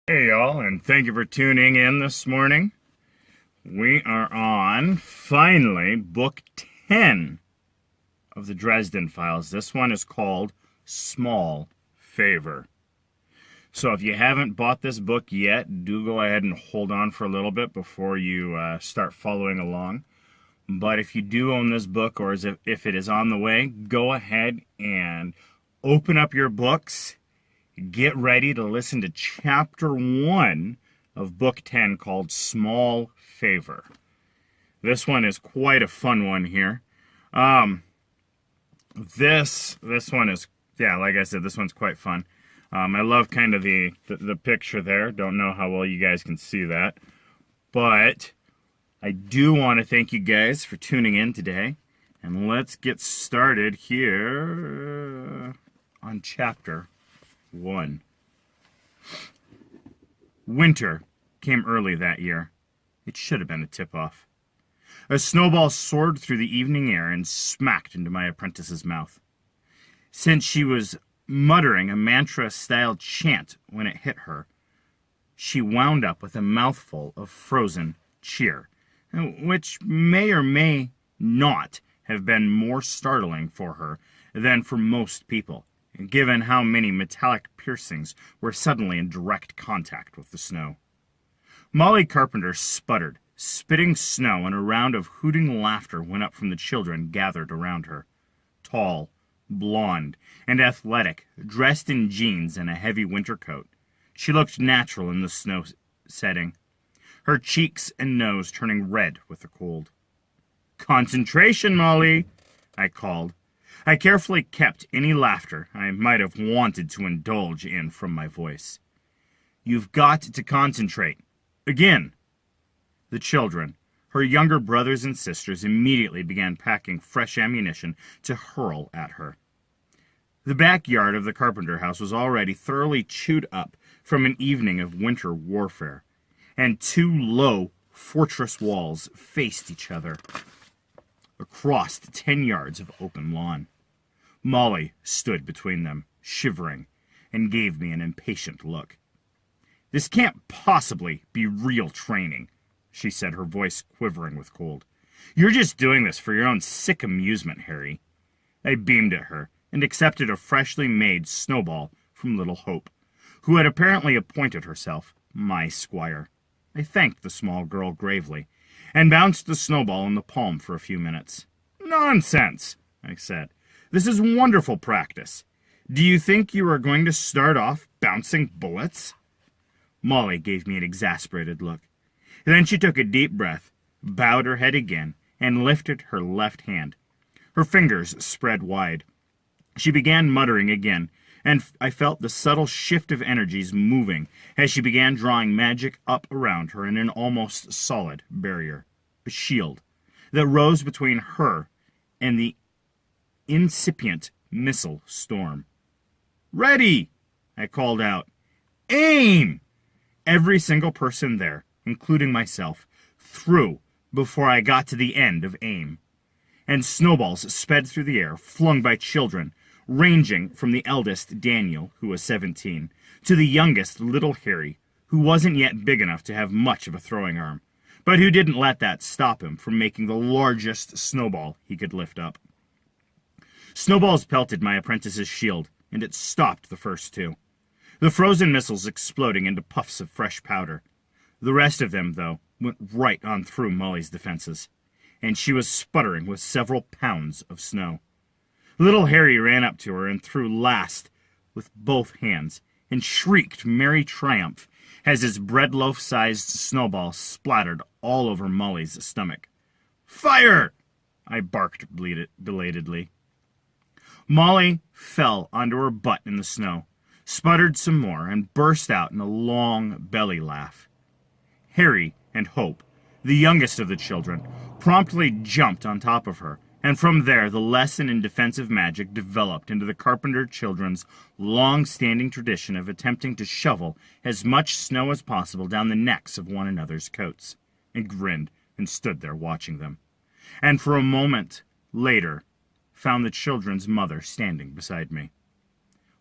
Hey y'all, and thank you for tuning in this morning. We are on, finally, book 10 of the Dresden Files. This one is called Small Favor. So if you haven't bought this book yet, do go ahead and hold on for a little bit before you start following along. But if you do own this book, or if it is on the way, go ahead and open up your books. Get ready to listen to chapter 1 of book 10 called Small Favor. This one is quite a fun one here. This one is, like I said, this one's quite fun. I love kind of the picture there. Don't know how well you guys can see that. But I do want to thank you guys for tuning in today. And let's get started here on chapter 1. Winter came early that year. It should have been a tip-off. A snowball soared through the evening air and smacked into my apprentice's mouth. Since she was muttering a mantra-style chant when it hit her, she wound up with a mouthful of frozen cheer, which may or may not have been more startling for her than for most people, given how many metallic piercings were suddenly in direct contact with the snow. Molly Carpenter sputtered, spitting snow, and a round of hooting laughter went up from the children gathered around her. Tall, blonde, and athletic, dressed in jeans and a heavy winter coat, she looked natural in the snow setting, her cheeks and nose turning red with the cold. "Concentration, Molly," I called. I carefully kept any laughter I might have wanted to indulge in from my voice. "You've got to concentrate. Again." The children, her younger brothers and sisters, immediately began packing fresh ammunition to hurl at her. The backyard of the Carpenter house was already thoroughly chewed up from an evening of winter warfare, and two low fortress walls faced each other across the 10 yards of open lawn. Molly stood between them, shivering, and gave me an impatient look. "This can't possibly be real training," she said, her voice quivering with cold. "You're just doing this for your own sick amusement, Harry." I beamed at her and accepted a freshly made snowball from Little Hope, who had apparently appointed herself my squire. I thanked the small girl gravely and bounced the snowball in the palm for a few minutes. "Nonsense," I said. "This is wonderful practice. Do you think you are going to start off bouncing bullets?" Molly gave me an exasperated look. Then she took a deep breath, bowed her head again, and lifted her left hand. Her fingers spread wide. She began muttering again, and I felt the subtle shift of energies moving as she began drawing magic up around her in an almost solid barrier, a shield, that rose between her and the incipient missile storm. "Ready!" I called out. "Aim!" Every single person there, including myself, threw before I got to the end of aim, and snowballs sped through the air, flung by children, ranging from the eldest, Daniel, who was 17, to the youngest, little Harry, who wasn't yet big enough to have much of a throwing arm, but who didn't let that stop him from making the largest snowball he could lift up. Snowballs pelted my apprentice's shield, and it stopped the first two, the frozen missiles exploding into puffs of fresh powder. The rest of them, though, went right on through Molly's defenses, and she was sputtering with several pounds of snow. Little Harry ran up to her and threw last with both hands, and shrieked merry triumph as his bread-loaf-sized snowball splattered all over Molly's stomach. "Fire!" I barked belatedly. Molly fell onto her butt in the snow, sputtered some more, and burst out in a long belly laugh. Harry and Hope, the youngest of the children, promptly jumped on top of her, and from there the lesson in defensive magic developed into the Carpenter children's long-standing tradition of attempting to shovel as much snow as possible down the necks of one another's coats. I grinned and stood there watching them, and for a moment later found the children's mother standing beside me.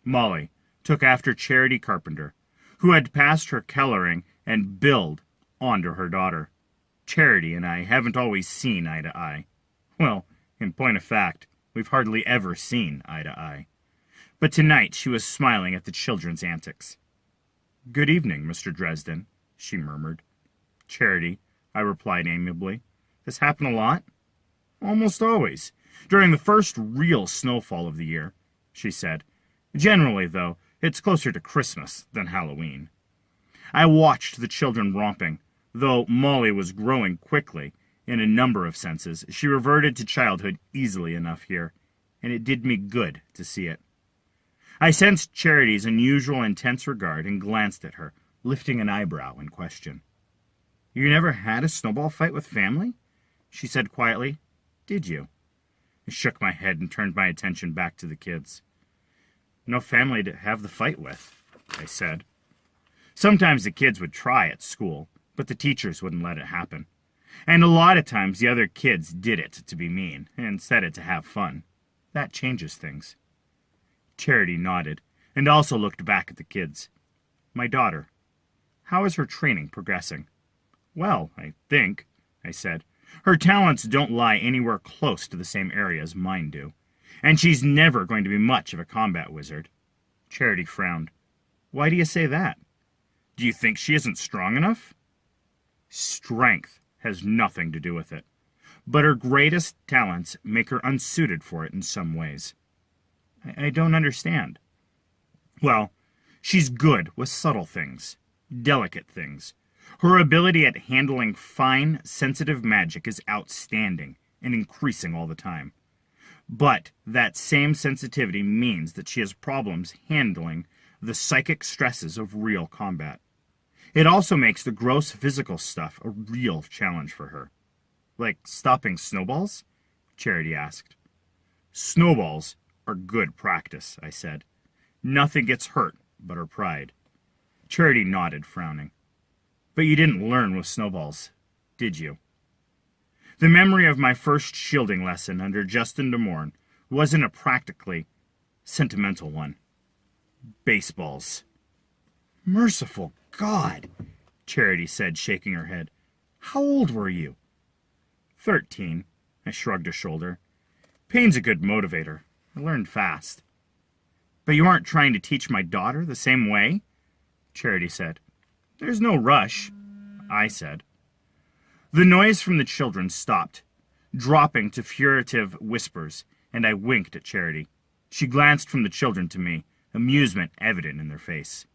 Molly took after Charity Carpenter, who had passed her coloring and build onto her daughter. Charity and I haven't always seen eye to eye. Well, in point of fact, we've hardly ever seen eye to eye. But tonight she was smiling at the children's antics. "Good evening, Mr. Dresden," she murmured. "Charity," I replied amiably. "This happen a lot?" "Almost always, during the first real snowfall of the year," she said. "Generally, though, it's closer to Christmas than Halloween." I watched the children romping. Though Molly was growing quickly, in a number of senses, she reverted to childhood easily enough here, and it did me good to see it. I sensed Charity's unusual intense regard and glanced at her, lifting an eyebrow in question. "You never had a snowball fight with family?" she said quietly. "Did you?" I shook my head and turned my attention back to the kids. "No family to have the fight with," I said. Sometimes the kids would try at school, but the teachers wouldn't let it happen. And a lot of times the other kids did it to be mean and said it to have fun. That changes things. Charity nodded and also looked back at the kids. "My daughter, how is her training progressing?" "Well, I think," I said, "her talents don't lie anywhere close to the same area as mine do, and she's never going to be much of a combat wizard." Charity frowned. "Why do you say that? Do you think she isn't strong enough?" "Strength has nothing to do with it, but her greatest talents make her unsuited for it in some ways." I don't understand." "Well, she's good with subtle things, delicate things. Her ability at handling fine, sensitive magic is outstanding and increasing all the time. But that same sensitivity means that she has problems handling the psychic stresses of real combat. It also makes the gross physical stuff a real challenge for her." "Like stopping snowballs?" Charity asked. "Snowballs are good practice," I said. "Nothing gets hurt but her pride." Charity nodded, frowning. "But you didn't learn with snowballs, did you?" The memory of my first shielding lesson under Justin DeMorn wasn't a practically sentimental one. Baseballs. "Merciful God," Charity said, shaking her head. "How old were you?" 13, I shrugged a shoulder. "Pain's a good motivator. I learned fast." "But you aren't trying to teach my daughter the same way?" Charity said. "There's no rush," I said. The noise from the children stopped, dropping to furtive whispers, and I winked at Charity. She glanced from the children to me, amusement evident in their face.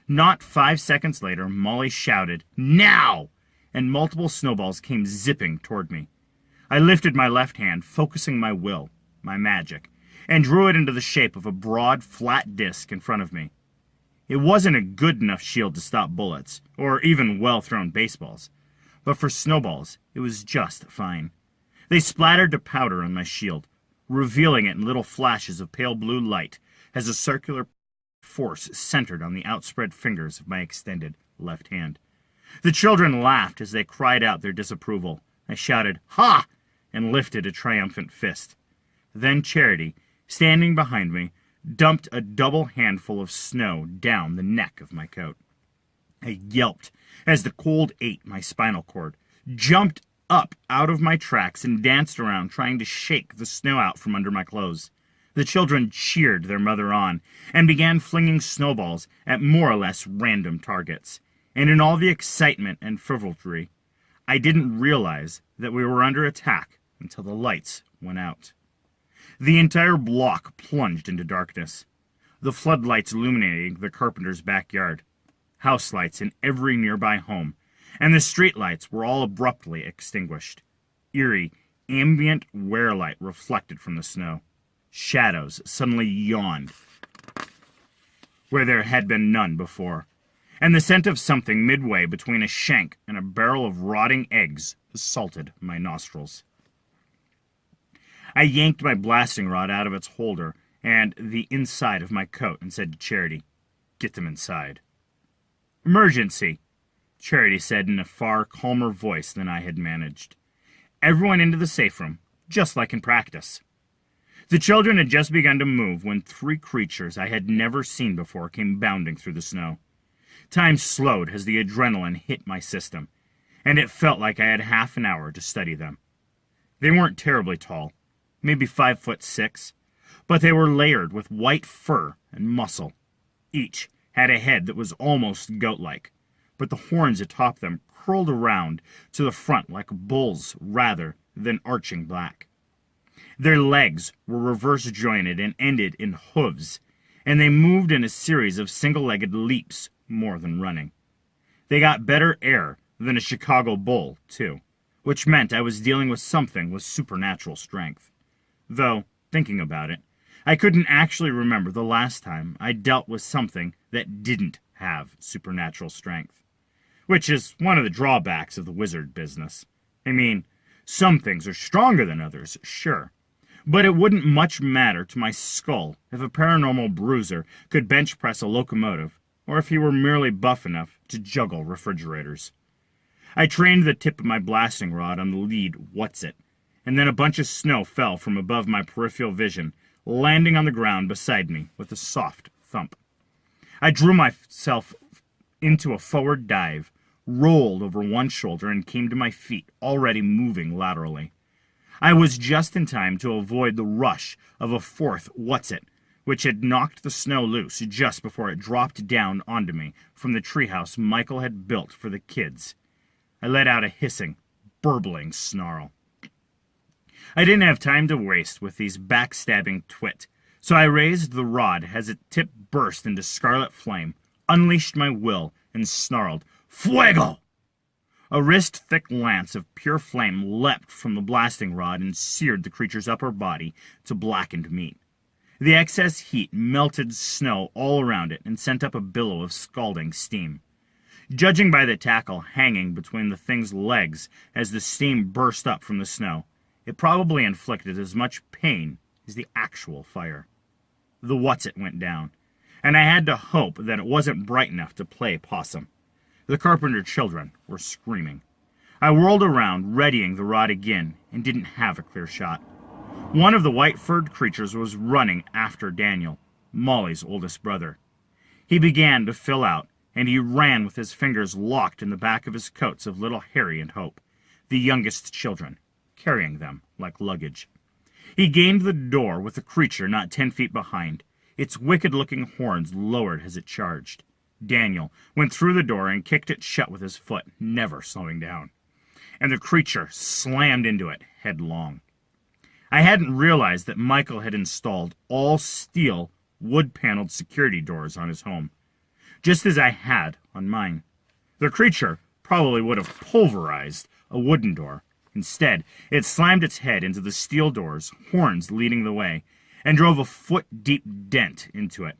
Not 5 seconds later, Molly shouted, "Now!" and multiple snowballs came zipping toward me. I lifted my left hand, focusing my will, my magic, and drew it into the shape of a broad, flat disc in front of me. It wasn't a good enough shield to stop bullets, or even well-thrown baseballs, but for snowballs, it was just fine. They splattered to powder on my shield, revealing it in little flashes of pale blue light as a circular force centered on the outspread fingers of my extended left hand. The children laughed as they cried out their disapproval. I shouted, "Ha!" and lifted a triumphant fist. Then Charity, standing behind me, dumped a double handful of snow down the neck of my coat. I yelped as the cold ate my spinal cord, jumped up out of my tracks, and danced around trying to shake the snow out from under my clothes. The children cheered their mother on and began flinging snowballs at more or less random targets. And in all the excitement and frivolity, I didn't realize that we were under attack until the lights went out. The entire block plunged into darkness, the floodlights illuminating the carpenter's backyard, house lights in every nearby home, and the streetlights were all abruptly extinguished. Eerie, ambient wear-light reflected from the snow. Shadows suddenly yawned where there had been none before, and the scent of something midway between a shank and a barrel of rotting eggs assaulted my nostrils. I yanked my blasting rod out of its holder and the inside of my coat and said to Charity, "Get them inside." "Emergency," Charity said in a far calmer voice than I had managed. "Everyone into the safe room, just like in practice." The children had just begun to move when 3 creatures I had never seen before came bounding through the snow. Time slowed as the adrenaline hit my system, and it felt like I had half an hour to study them. They weren't terribly tall, maybe 5'6", but they were layered with white fur and muscle. Each had a head that was almost goat-like, but the horns atop them curled around to the front like bulls rather than arching back. Their legs were reverse-jointed and ended in hooves, and they moved in a series of single-legged leaps more than running. They got better air than a Chicago bull, too, which meant I was dealing with something with supernatural strength. Though, thinking about it, I couldn't actually remember the last time I dealt with something that didn't have supernatural strength. Which is one of the drawbacks of the wizard business. I mean, some things are stronger than others, sure. But it wouldn't much matter to my skull if a paranormal bruiser could bench press a locomotive, or if he were merely buff enough to juggle refrigerators. I trained the tip of my blasting rod on the lead what's-it, and then a bunch of snow fell from above my peripheral vision, landing on the ground beside me with a soft thump. I drew myself into a forward dive, rolled over one shoulder, and came to my feet, already moving laterally. I was just in time to avoid the rush of a fourth what's-it, which had knocked the snow loose just before it dropped down onto me from the treehouse Michael had built for the kids. I let out a hissing, burbling snarl. I didn't have time to waste with these backstabbing twit, so I raised the rod as its tip burst into scarlet flame, unleashed my will, and snarled, "Fuego!" A wrist-thick lance of pure flame leapt from the blasting rod and seared the creature's upper body to blackened meat. The excess heat melted snow all around it and sent up a billow of scalding steam. Judging by the tackle hanging between the thing's legs as the steam burst up from the snow, it probably inflicted as much pain as the actual fire. The what's-it went down, and I had to hope that it wasn't bright enough to play possum. The Carpenter children were screaming. I whirled around, readying the rod again, and didn't have a clear shot. One of the white-furred creatures was running after Daniel, Molly's oldest brother. He began to fill out, and he ran with his fingers locked in the back of his coats of little Harry and Hope, the youngest children, carrying them like luggage. He gained the door with the creature not 10 feet behind, its wicked-looking horns lowered as it charged. Daniel went through the door and kicked it shut with his foot, never slowing down. And the creature slammed into it headlong. I hadn't realized that Michael had installed all steel, wood-paneled security doors on his home, just as I had on mine. The creature probably would have pulverized a wooden door. Instead, it slammed its head into the steel doors, horns leading the way, and drove a foot-deep dent into it.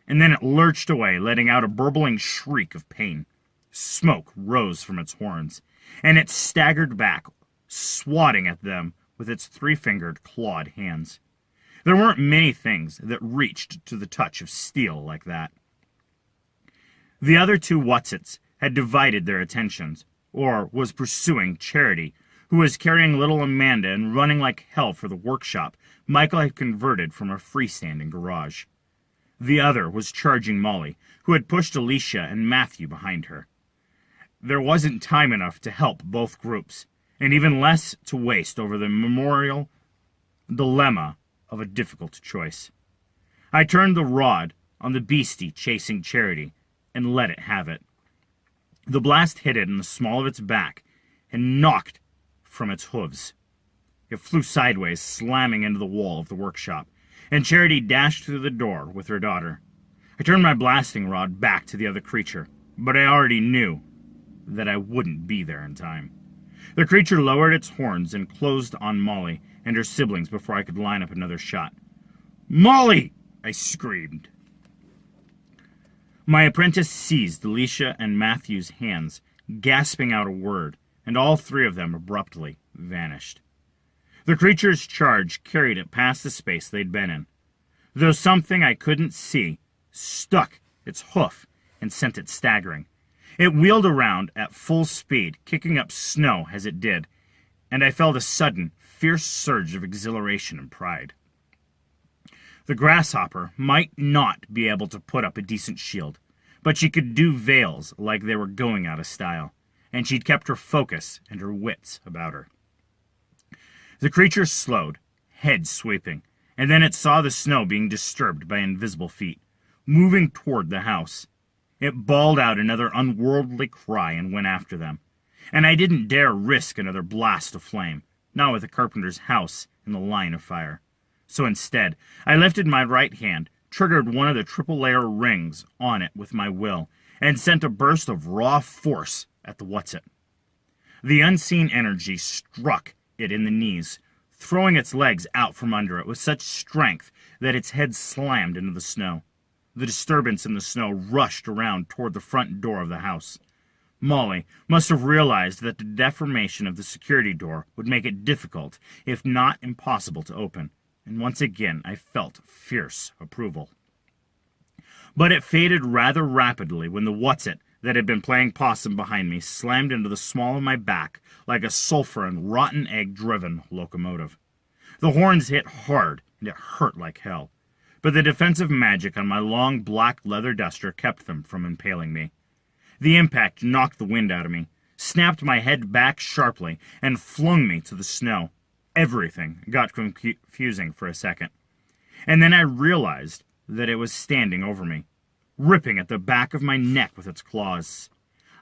And then it lurched away, letting out a burbling shriek of pain. Smoke rose from its horns, and it staggered back, swatting at them with its three-fingered, clawed hands. There weren't many things that reached to the touch of steel like that. The other two whatsits had divided their attentions, or was pursuing Charity, who was carrying little Amanda and running like hell for the workshop Michael had converted from a freestanding garage. The other was charging Molly, who had pushed Alicia and Matthew behind her. There wasn't time enough to help both groups, and even less to waste over the memorial dilemma of a difficult choice. I turned the rod on the beastie chasing Charity and let it have it. The blast hit it in the small of its back and knocked from its hooves. It flew sideways, slamming into the wall of the workshop, and Charity dashed through the door with her daughter. I turned my blasting rod back to the other creature, but I already knew that I wouldn't be there in time. The creature lowered its horns and closed on Molly and her siblings before I could line up another shot. "Molly!" I screamed. My apprentice seized Alicia and Matthew's hands, gasping out a word, and all three of them abruptly vanished. The creature's charge carried it past the space they'd been in, though something I couldn't see stuck its hoof and sent it staggering. It wheeled around at full speed, kicking up snow as it did, and I felt a sudden, fierce surge of exhilaration and pride. The grasshopper might not be able to put up a decent shield, but she could do veils like they were going out of style, and she'd kept her focus and her wits about her. The creature slowed, head sweeping, and then it saw the snow being disturbed by invisible feet, moving toward the house. It bawled out another unworldly cry and went after them, and I didn't dare risk another blast of flame, not with the carpenter's house in the line of fire. So instead, I lifted my right hand, triggered one of the triple-layer rings on it with my will, and sent a burst of raw force at the what's-it. The unseen energy struck it in the knees, throwing its legs out from under it with such strength that its head slammed into the snow. The disturbance in the snow rushed around toward the front door of the house. Molly must have realized that the deformation of the security door would make it difficult, if not impossible, to open, and once again I felt fierce approval. But it faded rather rapidly when the what's-it that had been playing possum behind me slammed into the small of my back like a sulfur and rotten egg-driven locomotive. The horns hit hard, and it hurt like hell, but the defensive magic on my long black leather duster kept them from impaling me. The impact knocked the wind out of me, snapped my head back sharply, and flung me to the snow. Everything got confusing for a second, and then I realized that it was standing over me, ripping at the back of my neck with its claws.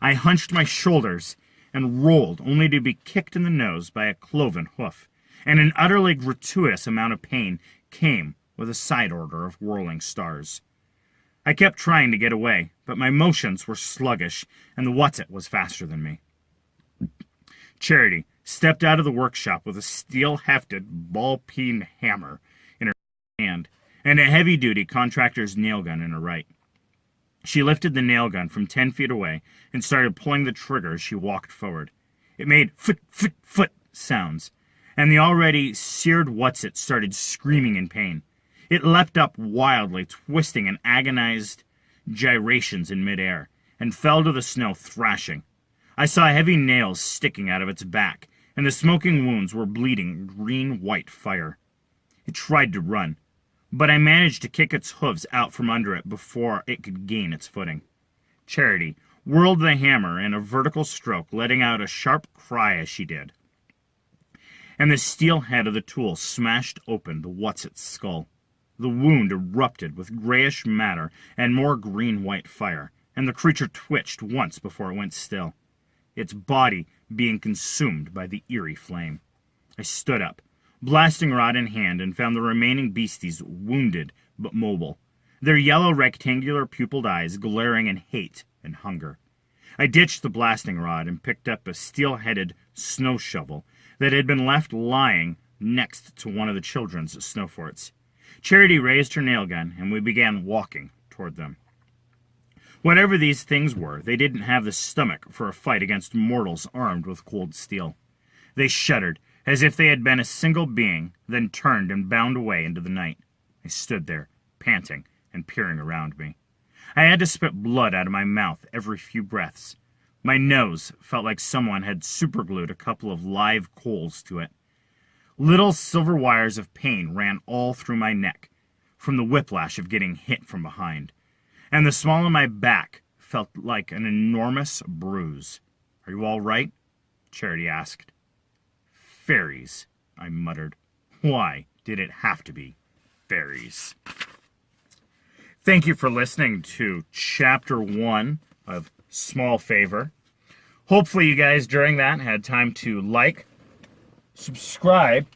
I hunched my shoulders and rolled, only to be kicked in the nose by a cloven hoof, and an utterly gratuitous amount of pain came with a side order of whirling stars. I kept trying to get away, but my motions were sluggish, and the what's-it was faster than me. Charity stepped out of the workshop with a steel-hefted ball-peen hammer in her hand and a heavy-duty contractor's nail gun in her right. She lifted the nail gun from 10 feet away and started pulling the trigger as she walked forward. It made foot, foot, foot sounds, and the already seared what's-it started screaming in pain. It leapt up wildly, twisting in agonized gyrations in midair, and fell to the snow thrashing. I saw heavy nails sticking out of its back, and the smoking wounds were bleeding green-white fire. It tried to run, but I managed to kick its hooves out from under it before it could gain its footing. Charity whirled the hammer in a vertical stroke, letting out a sharp cry as she did, and the steel head of the tool smashed open the what's-it's skull. The wound erupted with grayish matter and more green-white fire, and the creature twitched once before it went still, its body being consumed by the eerie flame. I stood up, blasting rod in hand, and found the remaining beasties wounded but mobile, their yellow rectangular pupilled eyes glaring in hate and hunger. I ditched the blasting rod and picked up a steel-headed snow shovel that had been left lying next to one of the children's snow forts. Charity raised her nail gun, and we began walking toward them. Whatever these things were, they didn't have the stomach for a fight against mortals armed with cold steel. They shuddered, as if they had been a single being, then turned and bounded away into the night. I stood there, panting and peering around me. I had to spit blood out of my mouth every few breaths. My nose felt like someone had superglued a couple of live coals to it. Little silver wires of pain ran all through my neck, from the whiplash of getting hit from behind, and the small of my back felt like an enormous bruise. "Are you all right?" Charity asked. "Fairies," I muttered. Why did it have to be fairies? Thank you for listening to Chapter 1 of Small Favor. Hopefully you guys during that had time to like, subscribe,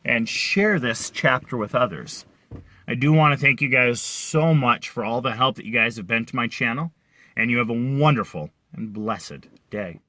and share this chapter with others. I do want to thank you guys so much for all the help that you guys have been to my channel, and you have a wonderful and blessed day.